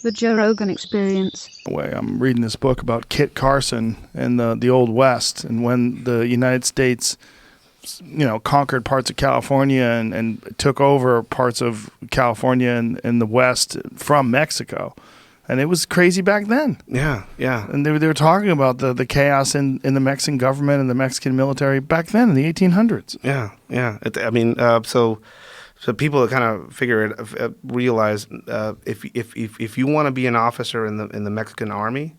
The Joe Rogan Experience. I'm reading this book about Kit Carson and the Old West, and when the United States, conquered parts of California and took over parts of California and the West from Mexico. And it was crazy back then. Yeah. And they were talking about the chaos in the Mexican government and the Mexican military back then in the 1800s. Yeah. So people kind of realize if you want to be an officer in the Mexican army,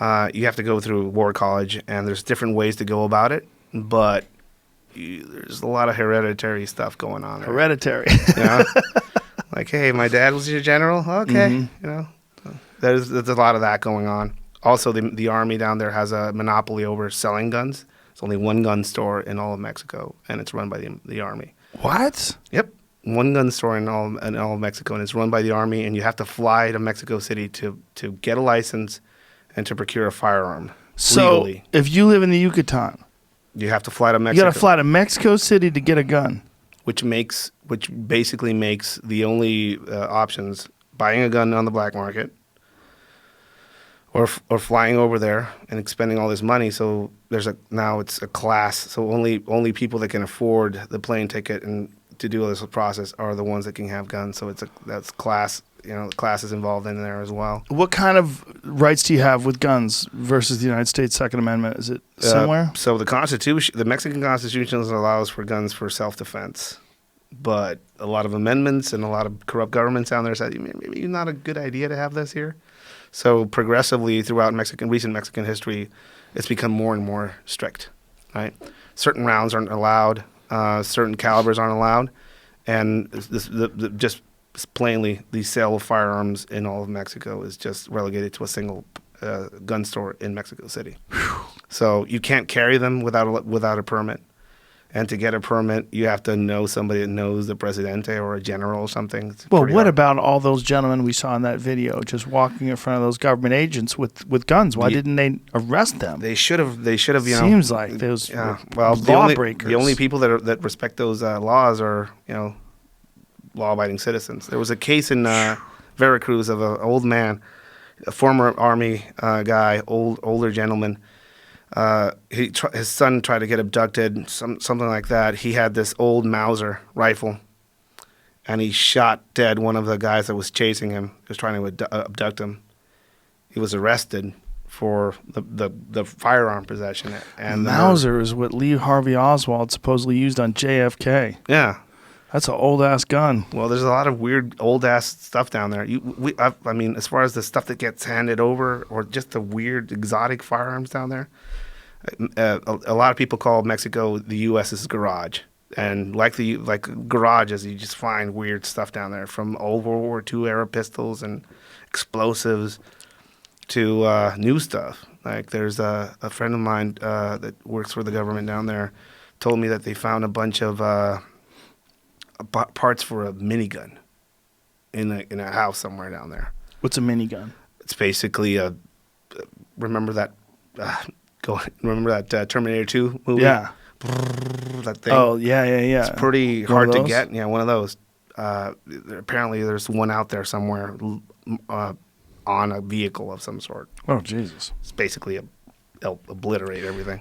you have to go through war college, and there's different ways to go about it, but there's a lot of hereditary stuff going on there. Hereditary. Like, hey, my dad was your general. Okay, there's a lot of that going on. Also, the army down there has a monopoly over selling guns. There's only one gun store in all of Mexico, and it's run by the army. What? Yep. One gun store in all of Mexico, and it's run by the army, and you have to fly to Mexico City to get a license and to procure a firearm legally. So if you live in the Yucatan, you have to fly to Mexico. You got to fly to Mexico City to get a gun. Which basically makes the only options buying a gun on the black market or flying over there and expending all this money. So now it's a class. So only people that can afford the plane ticket and to do this process are the ones that can have guns. So that's class. The class is involved in there as well. What kind of rights do you have with guns versus the United States Second Amendment? Is it similar? So the Mexican Constitution allows for guns for self-defense, but a lot of amendments and a lot of corrupt governments down there said maybe not a good idea to have this here. So progressively throughout recent Mexican history, it's become more and more strict. Right, certain rounds aren't allowed, certain calibers aren't allowed, and just plainly the sale of firearms in all of Mexico is just relegated to a single gun store in Mexico City. So you can't carry them without a permit. And to get a permit, you have to know somebody that knows the presidente or a general or something. Well, what about all those gentlemen we saw in that video just walking in front of those government agents with guns? Why didn't they arrest them? They should have. Seems like those lawbreakers. The only people that respect those laws are law-abiding citizens. There was a case in Veracruz of an old man, a former army guy, older gentleman. His son tried to get abducted, something like that. He had this old Mauser rifle, and he shot dead one of the guys that was chasing him, was trying to abduct him. He was arrested for the firearm possession. And Mauser is what Lee Harvey Oswald supposedly used on JFK. Yeah. That's an old-ass gun. Well, there's a lot of weird old-ass stuff down there. I mean, as far as the stuff that gets handed over or just the weird exotic firearms down there, a lot of people call Mexico the U.S.'s garage. And like garages, you just find weird stuff down there, from old World War II era pistols and explosives to new stuff. Like there's a friend of mine that works for the government down there told me that they found a bunch of parts for a minigun in a house somewhere down there. What's a minigun? It's basically remember that Terminator 2 movie? Yeah. That thing. Oh, yeah. It's pretty hard to get. Yeah, one of those. Apparently there's one out there somewhere on a vehicle of some sort. Oh, Jesus. It's basically obliterate everything.